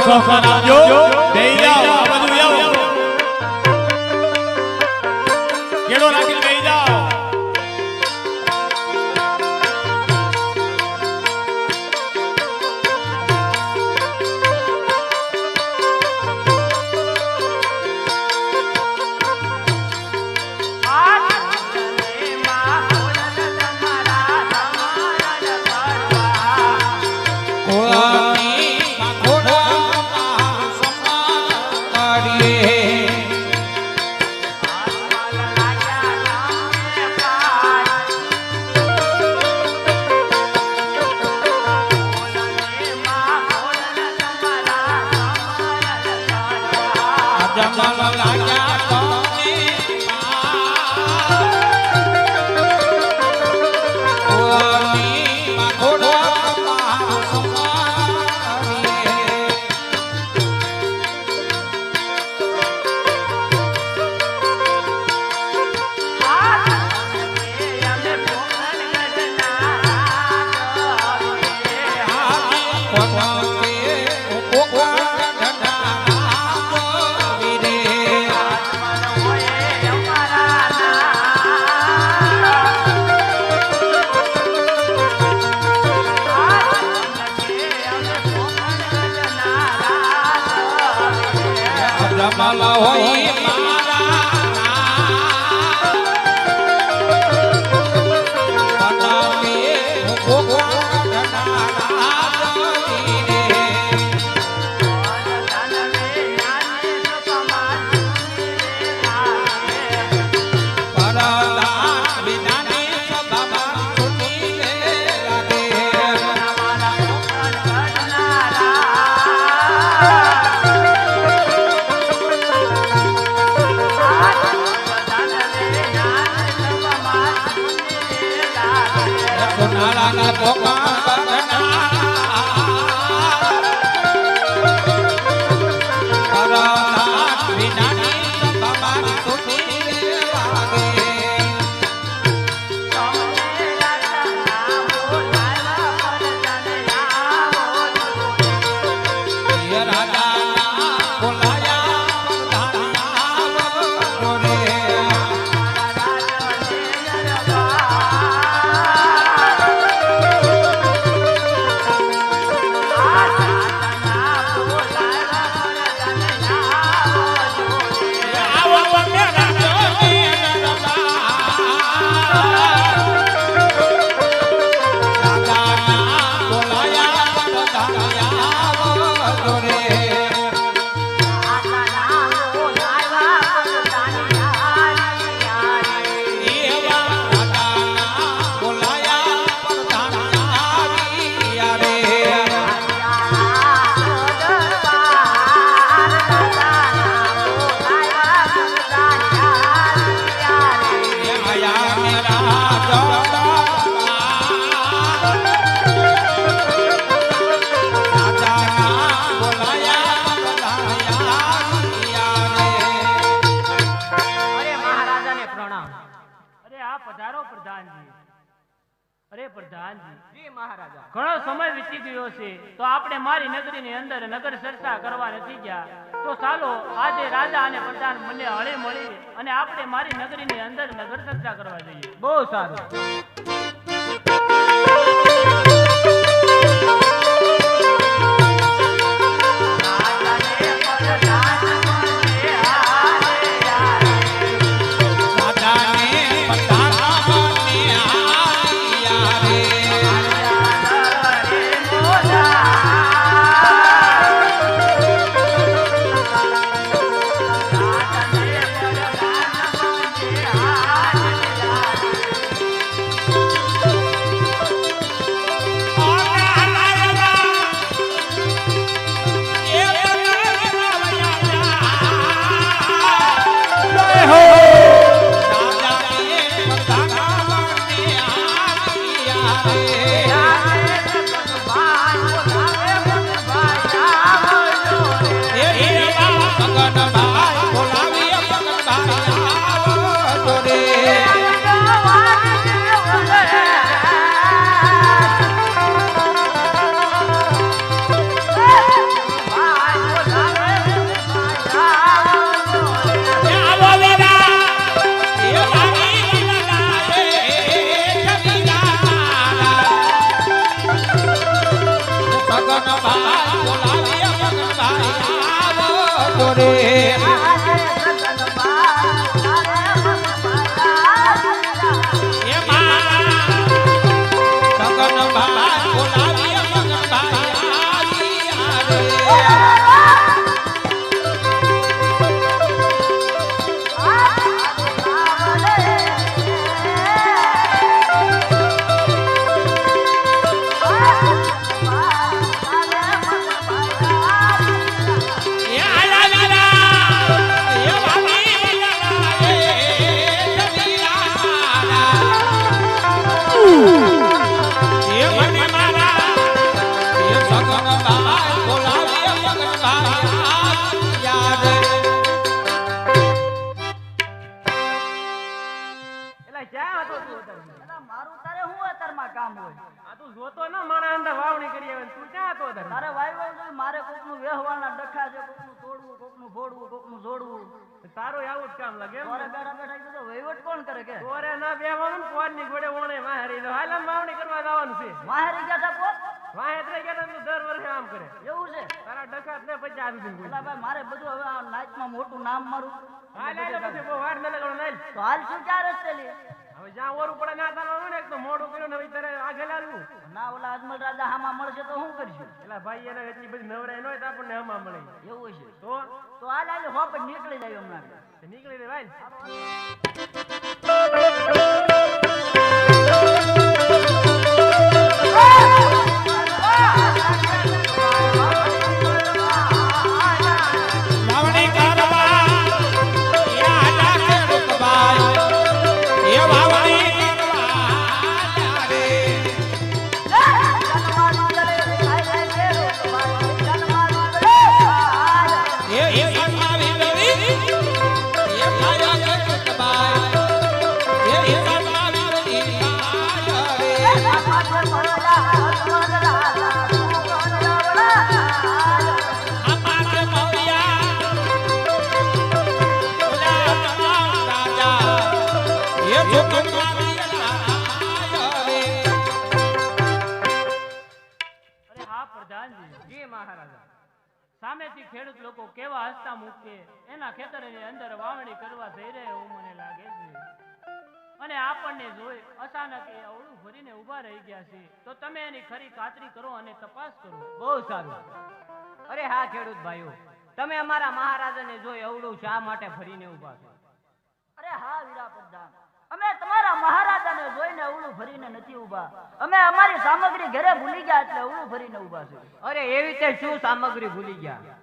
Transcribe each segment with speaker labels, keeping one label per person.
Speaker 1: સહકાર આપજો બેહી જાઓ આ બધું આવો કેડો રાખીને બેહી જાઓ
Speaker 2: ઘણો સમય વીતી ગયો છે તો આપણે મારી નગરીની અંદર નગર ચર્ચા કરવા નથી ગયા તો ચાલો આજે રાજા અને પ્રધાન મને હળે મળી અને આપણે મારી નગરીની અંદર નગર ચર્ચા કરવા જઈએ. બહુ સારું.
Speaker 3: ક્યાં હતો તું અત્યારે?
Speaker 4: એલા મારું તારે હું અત્યારમાં કામ હોય?
Speaker 3: આ તું જોતો ન મારા અંદર વાવણી કરી આવે ને તું ક્યાં હતો અત્યારે?
Speaker 4: તારે વાયવાય જોઈ મારે કોકનું વેહવાના ડખા છે, કોકનું તોડવું, કોકનું ફોડવું, કોકનું જોડવું.
Speaker 3: તારું આવું જ કામ લાગે એમ
Speaker 4: તોરે
Speaker 3: ને?
Speaker 4: બેઠા બેઠા કીધું વહીવટ કોણ કરે કે?
Speaker 3: તોરે ના બેવાનું ને કોરની ઘોડે ઓણે વાહરી દો. હાલ આમ વાવણી કરવા જવાનું છે.
Speaker 4: માહેરી ગયા તા પોત?
Speaker 3: વાહે ત્રે ગયા તા તું દર વર્ષે આમ કરે.
Speaker 4: એવું છે?
Speaker 3: તારા ડખા ને 50 સુધી
Speaker 4: એલા ભાઈ મારે બધું હવે આ નાચમાં મોટું નામ મારું.
Speaker 3: હાલ આલે પછી બહુ વાર ન લગાડો નાલ.
Speaker 4: તો હાલ શું ચાર રસ્તે લે?
Speaker 3: હવે જ્યાં ઓરું પડે ના તારવાનું ને એક તો મોઢું કર્યું ને હવે તારે આગળ લાવવું.
Speaker 4: ના ઓલા અજમલ રાજા હામાં મળશે તો શું કરશું?
Speaker 3: એલા ભાઈ એને એટલી બધી નવરાઈ ન હોય તો આપણને હમા મળે.
Speaker 4: એવું છે
Speaker 3: તો
Speaker 4: હાલ આજે હોપ જ નીકળી જાય હમણાં.
Speaker 3: નીકળી દે ભાઈ.
Speaker 1: વાવણી કરવા યાદા ખેડૂતભાઈ એ વાવણી કરવા રે એ સન્માવી ગળી એ ભાયા ખેડૂતભાઈ એ સન્માવી ગળી અમારે મૌયા ઓલા રાજા એ જોકમાવી રે
Speaker 2: અરે હા પ્રધાનજી,
Speaker 3: જી મહારાજા.
Speaker 2: સામેથી ખેડૂત લોકો કેવા હસતા મૂકે એના ખેતરની અંદર વાવણી કરવા જઈ રહ્યા એવું મને લાગે છે. અને આપણને જોઈ અચાનક એ અવળું ભરીને ઊભા રહી ગયા છે. તો તમે એની ખરી ખાતરી કરો અને તપાસ કરો.
Speaker 3: બહુ સારું. અરે હા ખેડૂત ભાઈઓ, તમે અમારા મહારાજાને જોઈ અવળું શા માટે ફરીને ઊભા છો?
Speaker 4: અરે હા વીરા પ્રધાન, અમે તમારા મહારાજાને જોઈને અવળું ભરીને નથી ઊભા. અમે અમારી સામગ્રી ઘરે ભૂલી ગયા એટલે અવળું ભરીને ઊભા છે.
Speaker 3: અરે એવી તે શું સામગ્રી ભૂલી ગયા?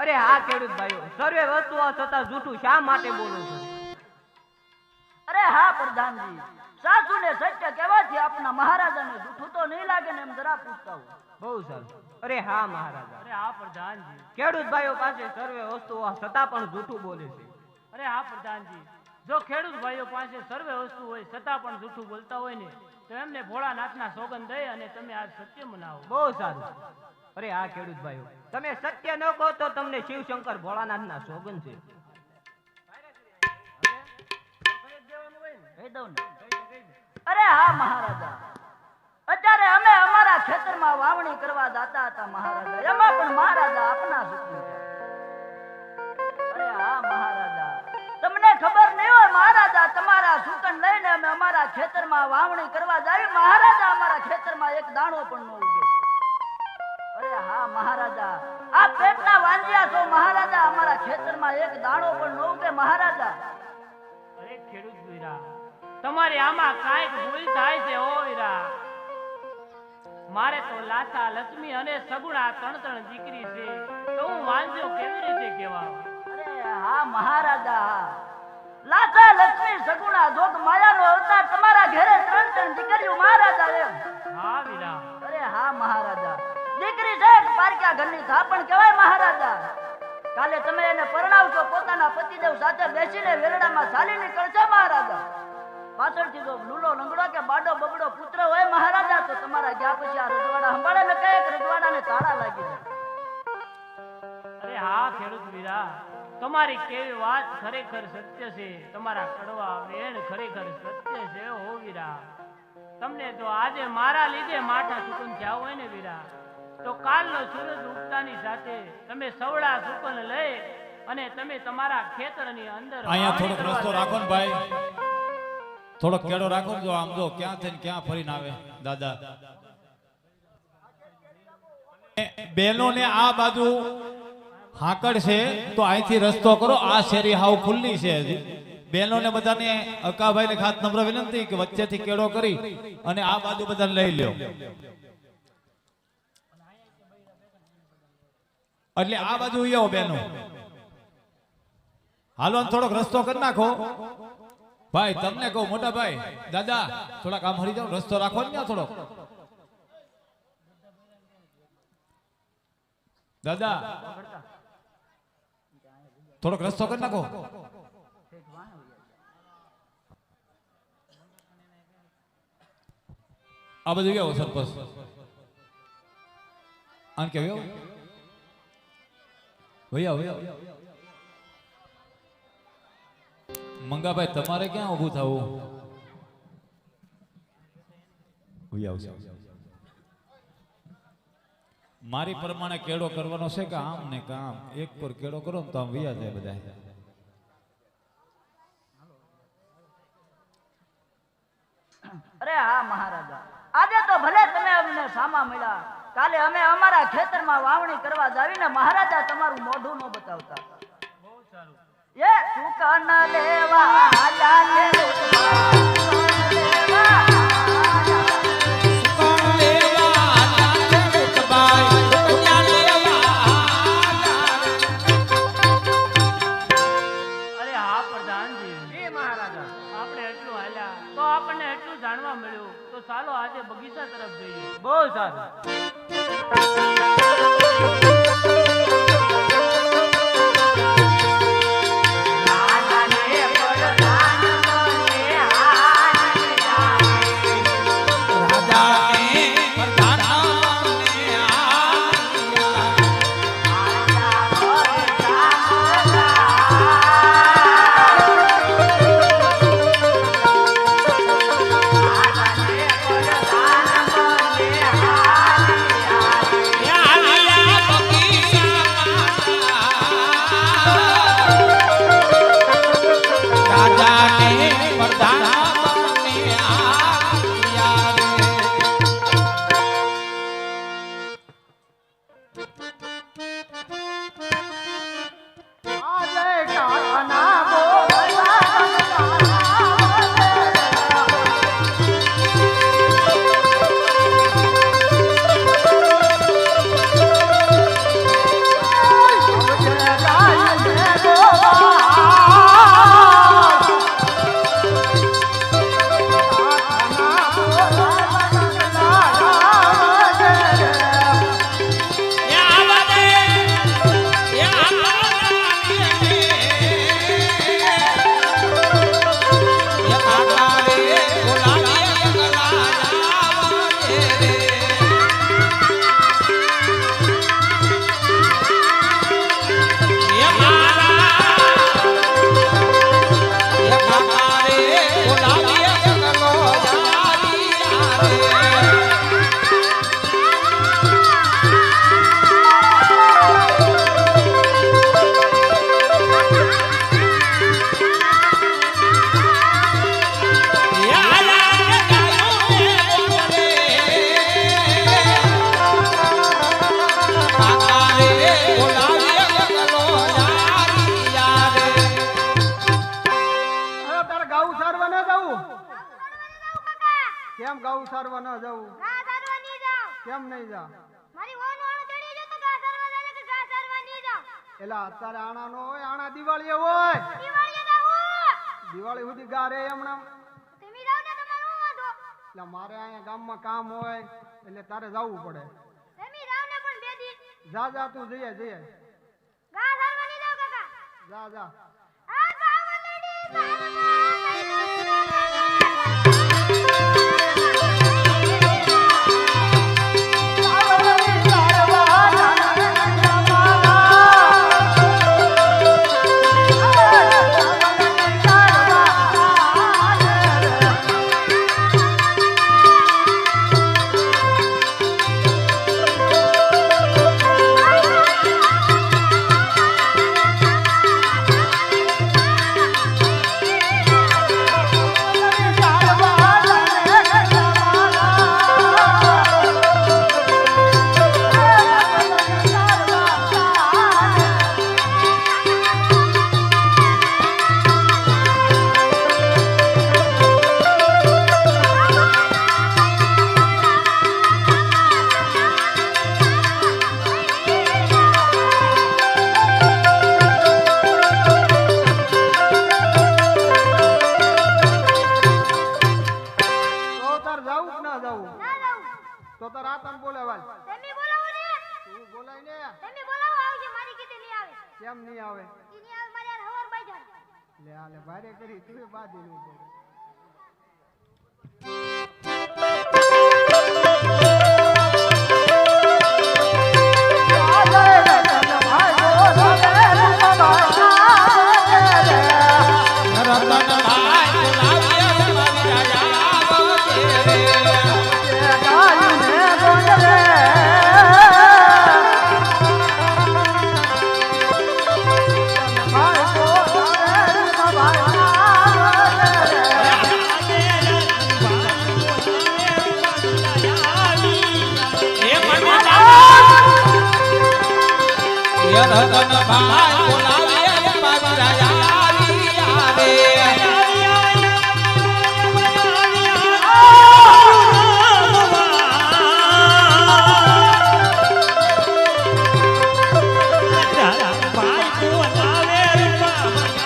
Speaker 3: અરે હા ખેડૂત ભાઈઓ, સર્વે વસ્તુઓ છતાં જૂઠું શા માટે બોલો છો?
Speaker 4: અરે હા પ્રધાનજી, સાચું ને સત્ય કહેવાથી આપના મહારાજાને જૂઠું તો નહીં લાગે ને એમ જરા પૂછતા હોય.
Speaker 3: બહુ સારું. અરે હા મહારાજા,
Speaker 2: અરે હા પ્રધાનજી,
Speaker 3: ખેડૂત ભાઈઓ પાસે સર્વે વસ્તુઓ છતાં પણ જૂઠું બોલે છે.
Speaker 2: અરે હા પ્રધાનજી, જો ખેડૂત ભાઈઓ પાસે સર્વે વસ્તુ હોય છતાં પણ જૂઠું બોલતા હોય ને તો એમને ભોળાનાથના સોગંદ દઈ અને તમે આ સત્ય મનાવો.
Speaker 3: બહુ સારું. અરે હા ખેડૂત ભાઈઓ, તમે સત્ય ન કહો તો તમને શિવશંકર ભોળાનાથના સોગંદ છે.
Speaker 4: કહી દઉં ને? અરે હા મહારાજા, અત્યારે અમે અમારા ખેતરમાં વાવણી કરવા જતા હતા મહારાજા, એમાં પણ મહારાજા આપના સુખી છે. અરે હા મહારાજા, તમને ખબર નહીં હોય મહારાજા, તમારા સુકન લઈને અમે અમારા ખેતરમાં વાવણી કરવા જાય મહારાજા, અમારા ખેતરમાં એક દાણો પણ ન ઉગે. અરે હા મહારાજા, આ પેટના વાંજિયા છો મહારાજા, અમારા ખેતરમાં એક દાણો પણ ન ઉગે મહારાજા.
Speaker 2: અરે ખેડૂત વીરા, તમારી આમાં કાંઈક ભૂલ થાય છે ઓ વીરા. મારે તો લાસા લક્ષ્મી અને સગુણા ત્રણ દીકરી છે, તો હું વાંજો કેવી રીતે કહેવા?
Speaker 4: અરે હા મહારાજા, લાસા લક્ષ્મી સગુણા જોગ માયાનો અવતાર તમારા ઘરે ત્રણ દીકરીઓ મહારાજા એમ.
Speaker 2: હા વીરા.
Speaker 4: અરે હા મહારાજા, દીકરી છે એક પારક્યા ઘરની થાપણ કહેવાય મહારાજા. કાલે તમે એને પરણાવશો, પોતાના પતિદેવ સાથે બેસીને વેરડામાં ચાલી નીકળશે મહારાજા. પાછળથી જો લૂલો લંગડો કે બાડો બબડો પુત્ર હોય મહારાજા તો તમારા ગયા પછી આ રજવાડા સંભાળે ને કઈક રજવાડાને તાળા લાગી જાય.
Speaker 2: અરે હા ખેડૂત વીરા, તમારી કેવી વાત ખરેખર સત્ય છે. તમારા કડવા વેણ ખરેખર સત્ય છે હો વીરા. તમને જો આજે મારા લીધે માઠા સુકન થયા હોય ને વીરા, તો કાલનો સૂરજ ઉગતાની સાથે તમે સવડા સુકન લઈ અને તમે તમારા ખેતરની અંદર
Speaker 1: અહીંયા થોડોક રસ્તો રાખો ને ભાઈ.
Speaker 5: થોડો કેળો રાખો ને, જો આમ જો ક્યાં થઈને ક્યાં ફરીને આવે દાદા. બેનોને આ બાજુ હાકડ છે તો અહીંથી રસ્તો કરો. આ શેરી હાવ ખુલ્લી છે હજી. બેનોને બધાને અકાભાઈ ને ખાસ નમ્ર વિનંતી કે વચ્ચેથી કેળો કરી અને આ બાજુ બધાને લઈ લ્યો. એટલે આ બાજુ આવો બેનો. હાલો થોડોક રસ્તો કરી નાખો ભાઈ. તમને કહું મોટા ભાઈ દાદા થોડાક આમ હરી જાઓ, રસ્તો રાખો ને થોડોક. દાદા થોડોક રસ્તો કરી નાખો. આ બધું આવો સરપંચ આન કે ભૈયા મંગાભાઈ તમારે ક્યાં ઊભું થવું? મારી પ્રમાણે કેળો કરવાનો છે કે આમ ને કામ એક પર કેળો કરો ને તો આમ વિયા જાય બધા.
Speaker 4: અરે હા મહારાજા, આજે તો ભલે તમે અમને સામા મળ્યા, કાલે અમે અમારા ખેતરમાં વાવણી કરવા જાવીને મહારાજા તમારું મોઢું ન બતાવતા. એ સુકન લેવા આયા છે
Speaker 2: જાણવા મળ્યું તો ચાલો આજે બગીચા તરફ જઈએ.
Speaker 3: બહુ સારું.
Speaker 6: કેમ ગાઉ સારવા ન જાવું?
Speaker 7: ગા સારવા નહીં જાવ.
Speaker 6: કેમ નહીં જા?
Speaker 7: મારી ઓન વાળો ચડી ગયો તો ગા સારવા જાય કે ગા સારવા નહીં જાવ.
Speaker 6: એલા અત્યારે આણા નો હોય, આણા દિવાળીએ હોય.
Speaker 7: દિવાળીએ જાવું.
Speaker 6: દિવાળી સુધી ગા રે હમણાં.
Speaker 7: તમે જાવ ને તમારો વાંધો.
Speaker 6: એટલે મારે અહીંયા ગામમાં કામ હોય એટલે તારે જવું પડે.
Speaker 7: તમે જાવ ને પણ બે દી.
Speaker 6: જા જા તું જઈએ જઈએ.
Speaker 7: ગા સારવા નહીં જાવ કાકા.
Speaker 6: જા જા.
Speaker 7: આ ગાવા લડી સારવા.
Speaker 6: જવું
Speaker 7: ના જાઉં
Speaker 6: તો તાર આતન બોલાવાલ
Speaker 7: તમે બોલાવો ને
Speaker 6: તું બોલાય ને
Speaker 7: તમે બોલાવો આવશે મારી કીધે નહીં આવે
Speaker 6: કેમ નહીં આવે
Speaker 7: ઈ નહીં આવે મારે યાર હવાર બાઈ
Speaker 6: લે આલે ભારે કરી તું બાદી નું બોલ
Speaker 1: રતનભાઈ બોલાવ્યા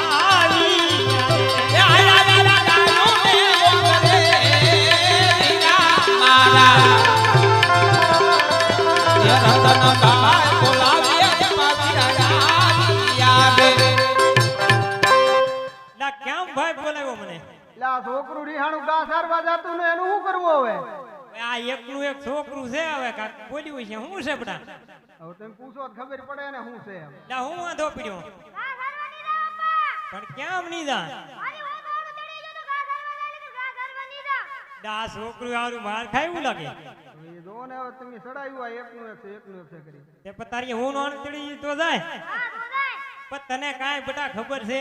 Speaker 1: મારી રાજા રતનભાઈ બોલાવ્યા મારી રાજા રે
Speaker 8: કેમ ભાઈ બોલાવ્યો મને
Speaker 6: લે આ છોકરું રીહાણું ગા સારવા જાતું ને એનું શું કરવું હવે
Speaker 8: આ એકલું એક છોકરું છે હવે કાક બોલ્યું છે હું છે બટા
Speaker 6: હવે તમે પૂછો તો ખબર પડે ને શું છે એમ
Speaker 8: લા હું વાંધો પડ્યો
Speaker 7: ગા કરવા નહીં જાવ અપ્પા
Speaker 8: પણ કેમ નહીં જા
Speaker 7: મારી વાત ઓળખ ચડી ગયો તો ગા કરવા જાય કે ગા કરવા નહીં જાવ
Speaker 8: આ છોકરું આરું માર ખાયું લાગે
Speaker 6: એ જો ને હવે તમે સડાયું આ એકનું એક છે કરી
Speaker 8: તે પતારી હું નોન ચડી તો જાય
Speaker 7: હા તો જાય
Speaker 8: પણ તને કાંઈ બટા ખબર છે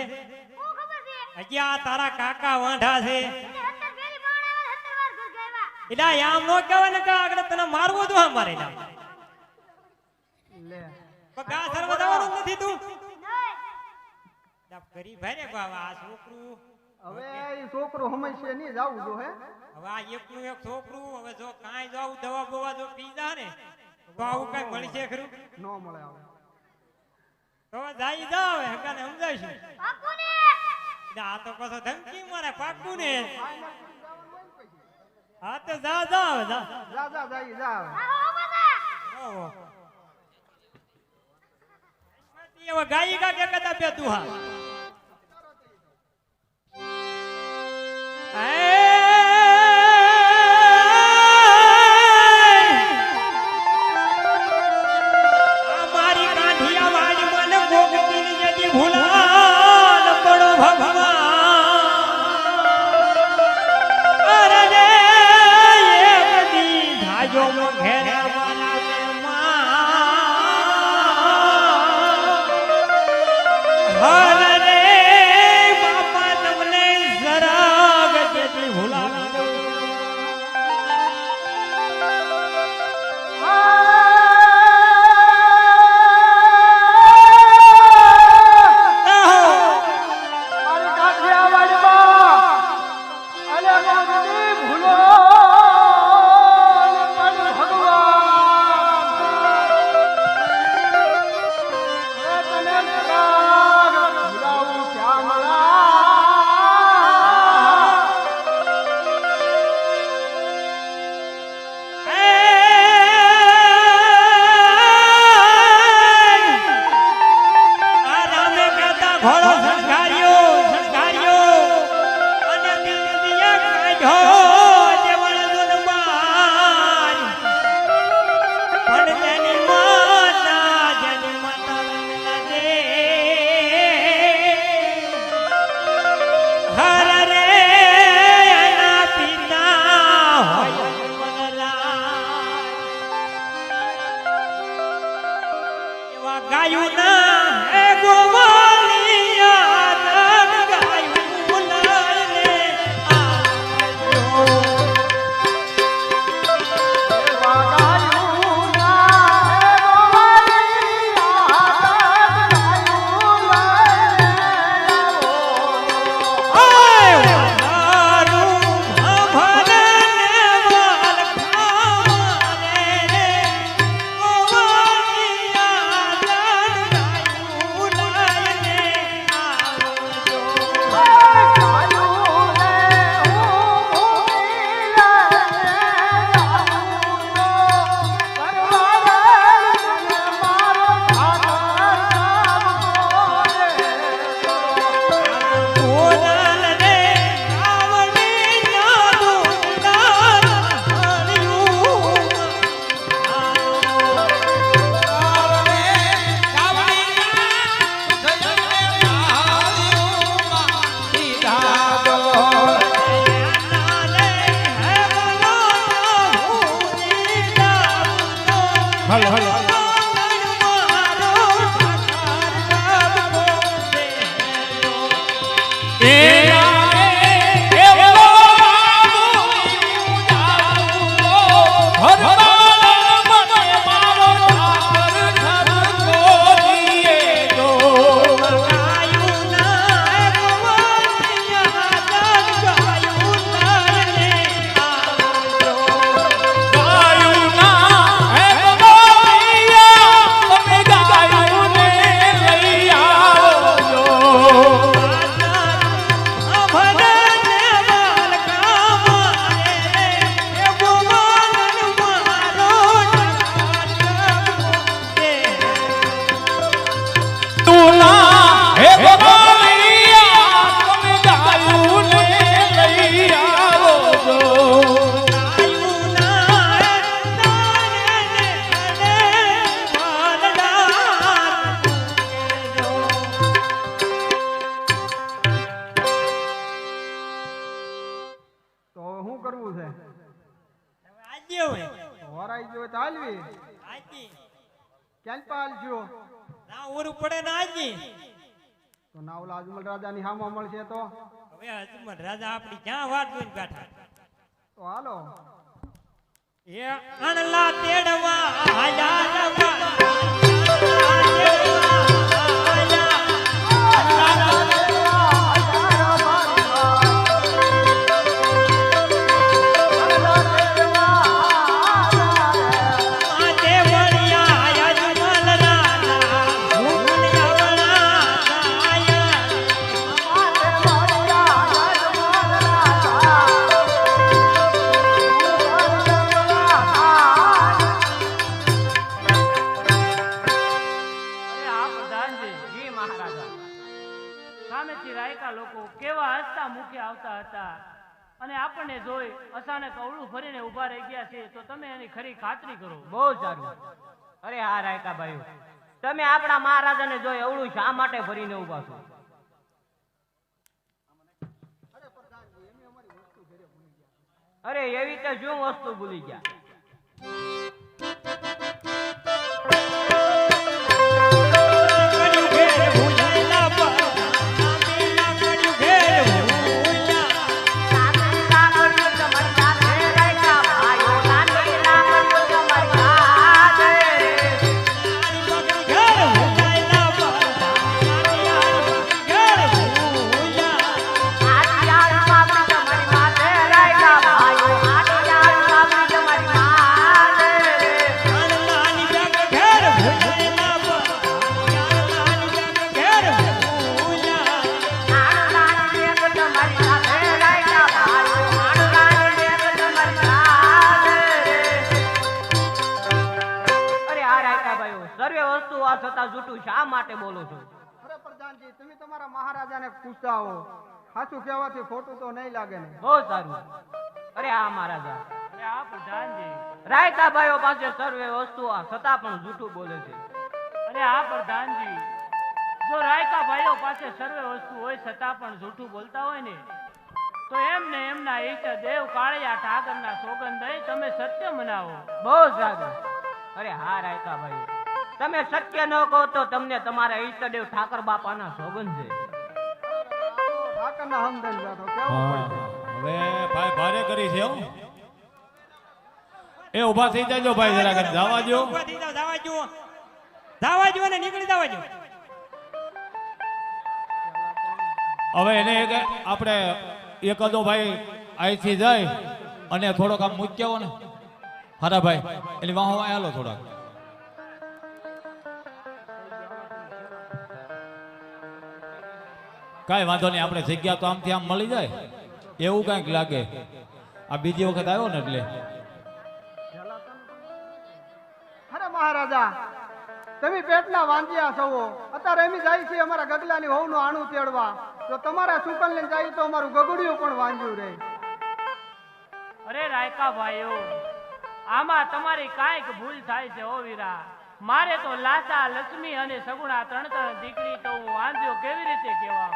Speaker 7: શું ખબર છે
Speaker 8: હજી આ તારા કાકા વાંઢા છે
Speaker 7: એને 70 ફેરી બાણ આવે 70 વાર ઘર ગયા
Speaker 8: એટલે આમ નો કહેવાય ને કે આગળ તને મારવો તો હા મારે ના
Speaker 6: લે
Speaker 8: પણ ગા સરવા જવાનું જ નથી તું
Speaker 7: નહીં
Speaker 8: કરી ભાઈ રે બાબા આ છોકરું
Speaker 6: હવે એ છોકરો હંમેશા નહીં જાવું જો હે
Speaker 8: હવે આ એકનું એક છોકરું હવે જો કાંઈ જાવું દવા બવા જો પી જા ને તો આવું કઈ મળશે ખરું
Speaker 6: ન મળે હવે
Speaker 8: તો જાય જાવ હકાને સમજાઈશું
Speaker 7: બાપુ ને
Speaker 8: આ તો પાછો ધમકી મારે પાકું ને હા તો જા જા હવે જા
Speaker 6: જા જા જાય જા હવે
Speaker 7: આવો બધા
Speaker 8: ઓહો હવે ગાયિકા કે કદા બે તું હા મારી કાંઠિયા વાળી મને ભોગવીને જતી ભૂલાલ પડો ભગવાન અરે રે એક દી ધાજો મો ઘેરે વાલા માં હરે રે બાપા તમને જરાગ જતી ભૂલાલ
Speaker 6: મારી કાઠિયાવાડીમાં અલે ગોગડી ભૂલો ને મારી ભગવાન હે તને સદાગ ભૂલાવું શ્યામલા
Speaker 8: આ રામે કહેતા ઘોડો સંઘાર્યો અને દિયા કાઢ્યો
Speaker 6: કરવું છે?
Speaker 8: આજે હોય
Speaker 6: વરાઈ ગયો તો હાલવી.
Speaker 8: આજે
Speaker 6: ક્યાં પાલજો?
Speaker 8: ના ઓરું પડે ને આજે
Speaker 6: તો ના ઓલા અજમલ રાજાની હામો મળશે તો
Speaker 8: હવે અજમલ રાજા આપણી ક્યાં વાત જોઈને બેઠા
Speaker 6: તો હાલો.
Speaker 8: એ અણલા તેડવા હાજારવા
Speaker 3: જી મહારાજા.
Speaker 2: સામેથી રાયકા લોકો કેવા હસતા મુખે આવતા હતા અને આપણને જોઈ અચાનક અવળું ફરીને ઊભા રહી ગયા છે, તો તમે એની ખરી ખાતરી કરો.
Speaker 3: બહુ સારું. અરે હા રાયકા ભાઈઓ, તમે આપણા મહારાજાને જોઈ અવળું શા માટે ફરીને ઊભા છો? અરે એવી તો શું વસ્તુ ભૂલી ગયા? જૂઠું શા માટે બોલો છો?
Speaker 6: અરે પ્રધાનજી, તમે તમારા મહારાજાને પૂછતા હો. સાચું કહેવાથી ખોટું તો નહીં લાગે ને?
Speaker 3: બહુ સારું. અરે હા મહારાજા,
Speaker 2: અરે આ પ્રધાનજી,
Speaker 3: રાયકા ભાઈઓ પાસે સર્વે વસ્તુ છતાં પણ જૂઠું બોલે છે.
Speaker 2: અરે આ પ્રધાનજી, જો રાયકા ભાઈઓ પાસે સર્વે વસ્તુ હોય છતાં પણ જૂઠું બોલતા હોય ને, તો એમને એમના ઈષ્ટ દેવ કાળિયા ઠાકરના સોગંદ દઈ તમે સત્ય મનાવો.
Speaker 3: બહુ સારું. અરે હા રાયકા ભાઈઓ, તમે સત્ય ન કહો તો તમને તમારા ઈષ્ટદેવ ઠાકર બાપાના સોગંદ છે.
Speaker 6: ઠાકરના હમદન જાતો કેવું
Speaker 5: હા,
Speaker 6: પડશે?
Speaker 5: હવે ભાઈ ભારે કરી છે હો. એ ઊભા થઈ જાજો ભાઈ, જરા કર જવા દો.
Speaker 8: ઊભા થઈ જાઓ, જવા દો ને નીકળી જવા દો.
Speaker 5: હવે એને એક આપણે એકાદો ભાઈ અહીંથી જાય અને થોડોક આમ મૂક્યો ને હારા ભાઈ, એની વાહો હાલો થોડાક. કાંઈ વાંધો નહીં, આપણે જગ્યા તો આમથી આમ મળી જાય એવું કાંઈક લાગે. આ બીજી વખત આવ્યો ને એટલે.
Speaker 6: અરે મહારાજા, તમે પેટના વાંજ્યા છો. અત્યારે અમે જાય છીએ અમારા ગગલાની વહુનું આણું તેડવા. જો તમારા સુકલ ને જાય તો અમારું ગગડિયું પણ વાંજ્યું રહે.
Speaker 2: અરે રાયકા ભાઈઓ, આમાં તમારી કાંઈક ભૂલ થાય છે હો વીરા. મારે તો લાચા, લક્ષ્મી અને સગુણા ત્રણ દીકરી તો હું વાંધ્યો કેવી રીતે કહેવા?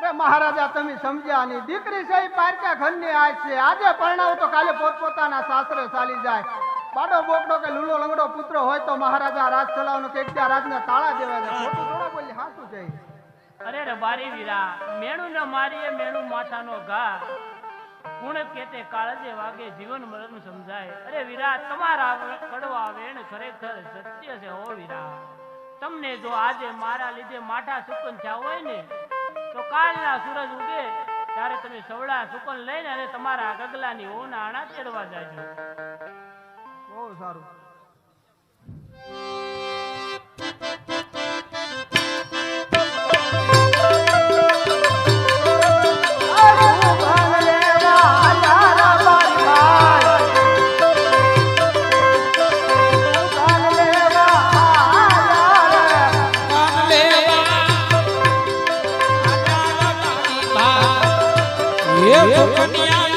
Speaker 6: અરે મહારાજા, તમે સમજ્યા નહીં. દીકરી છે પારકા ઘરની આજ છે. આજે પરણાવું તો કાલે પોતપોતાના સાસરે ચાલી જાય. બાડો બોકડો કે લૂલો લંગડો પુત્ર હોય તો મહારાજા રાજ ચલાવવાનું કે ત્યાં રાજના તાળા દેવા જાય. ખોટું થોડા બોલી, હાચું છે.
Speaker 2: અરે રબારી વીરા, મેણું ન મારીએ મેણું માથાનો ઘા. ગુણ કેતે કાળજે વાગે જીવન મરણ સમજાય. અરે વીરા, તમારા કડવા વેણ ખરેખર સત્ય છે હો વીરા. તમને જો આજે મારા લીધે માઠા સુકન થયા હોય ને, તો કાલના સૂરજ ઉગે ત્યારે તમે સવડા સુકન લઈને અને તમારા ગગલાની ઓના આણા તેડવા જાજો.
Speaker 6: બહુ સારું.
Speaker 1: એ